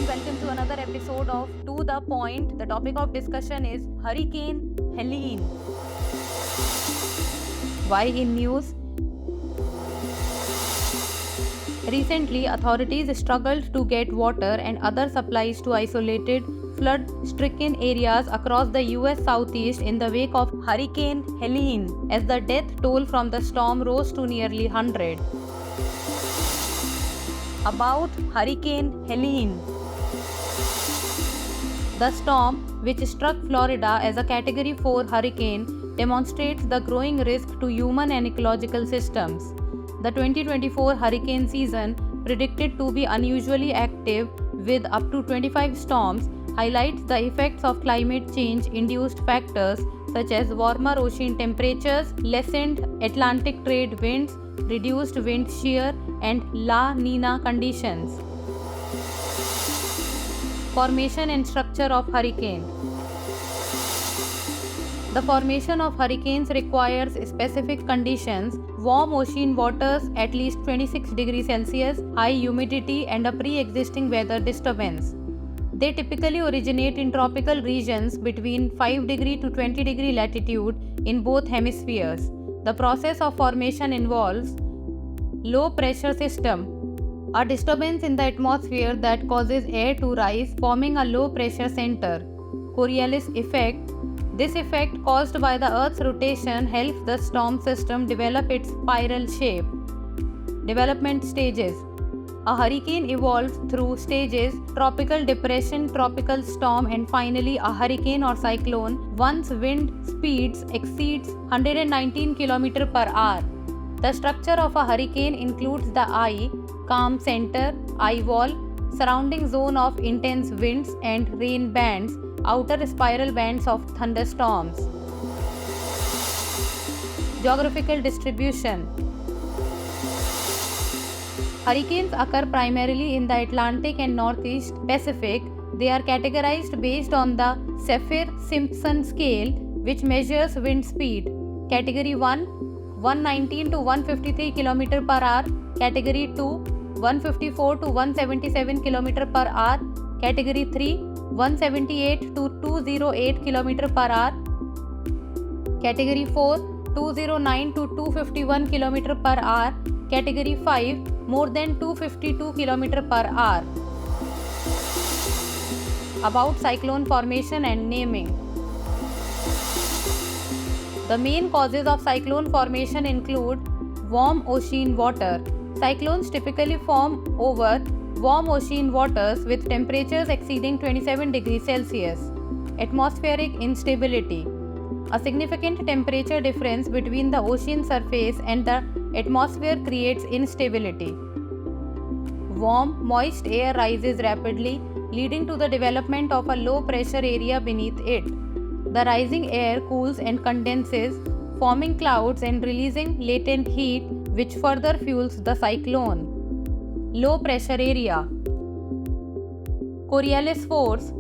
everyone, welcome to another episode of To The Point. The topic of discussion is Hurricane Helene. Why in news? Recently, authorities struggled to get water and other supplies to isolated, flood-stricken areas across the US Southeast in the wake of Hurricane Helene, as the death toll from the storm rose to nearly 100. About Hurricane Helene. The storm, which struck Florida as a Category 4 hurricane, demonstrates the growing risk to human and ecological systems. The 2024 hurricane season, predicted to be unusually active with up to 25 storms, highlights the effects of climate change-induced factors such as warmer ocean temperatures, lessened Atlantic trade winds, reduced wind shear, and La Nina conditions. Formation and structure of hurricane. The formation of hurricanes requires specific conditions: warm ocean waters at least 26 degrees Celsius, high humidity, and a pre-existing weather disturbance. They typically originate in tropical regions between 5 degree to 20 degree latitude in both hemispheres. The process of formation involves low pressure system, a disturbance in the atmosphere that causes air to rise, forming a low pressure center. Coriolis effect. This effect, caused by the Earth's rotation, helps the storm system develop its spiral shape. Development stages. A hurricane evolves through stages: tropical depression, tropical storm, and finally a hurricane or cyclone once wind speeds exceeds 119 km per hour. The structure of a hurricane includes the eye, calm center, eye wall, surrounding zone of intense winds and rain bands, outer spiral bands of thunderstorms. Geographical distribution. Hurricanes occur primarily in the Atlantic and Northeast Pacific. They are categorized based on the Saffir-Simpson scale, which measures wind speed. Category 1, 119 to 153 km per hour. Category 2, 154 to 177 km per hour. Category 3, 178 to 208 km per hour. Category 4, 209 to 251 km per hour. Category 5, more than 252 km per hour. About cyclone formation and naming. The main causes of cyclone formation include warm ocean water. Cyclones typically form over warm ocean waters with temperatures exceeding 27 degrees Celsius. Atmospheric instability. A significant temperature difference between the ocean surface and the atmosphere creates instability. Warm, moist air rises rapidly, leading to the development of a low pressure area beneath it. The rising air cools and condenses, forming clouds and releasing latent heat, which further fuels the cyclone. Low pressure area. Coriolis force.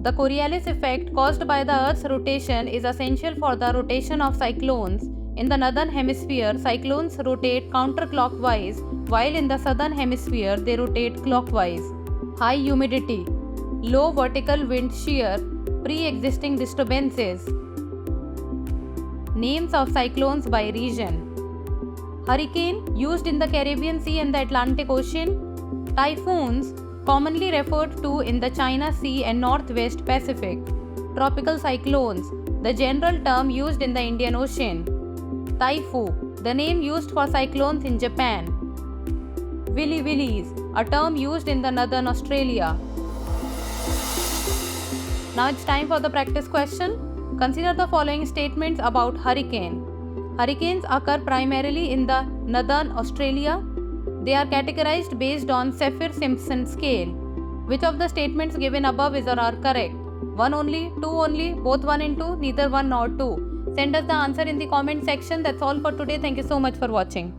The Coriolis effect, caused by the Earth's rotation, is essential for the rotation of cyclones. In the northern hemisphere, cyclones rotate counterclockwise, while in the southern hemisphere, they rotate clockwise. High humidity. Low vertical wind shear. Pre-existing disturbances. Names of cyclones by region. Hurricane, used in the Caribbean Sea and the Atlantic Ocean. Typhoons, commonly referred to in the China Sea and Northwest Pacific. Tropical cyclones, the general term used in the Indian Ocean. Taifu, the name used for cyclones in Japan. Willy Willies, a term used in the northern Australia. Now it's time for the practice question. Consider the following statements about hurricane. Hurricanes occur primarily in the northern Australia. They are categorized based on Saffir-Simpson scale. Which of the statements given above is or are correct? 1 only, 2 only, both 1 and 2, neither 1 nor 2. Send us the answer in the comment section. That's all for today. Thank you so much for watching.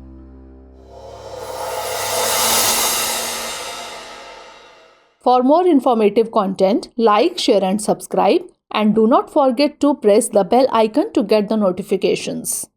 For more informative content, like, share and subscribe, and do not forget to press the bell icon to get the notifications.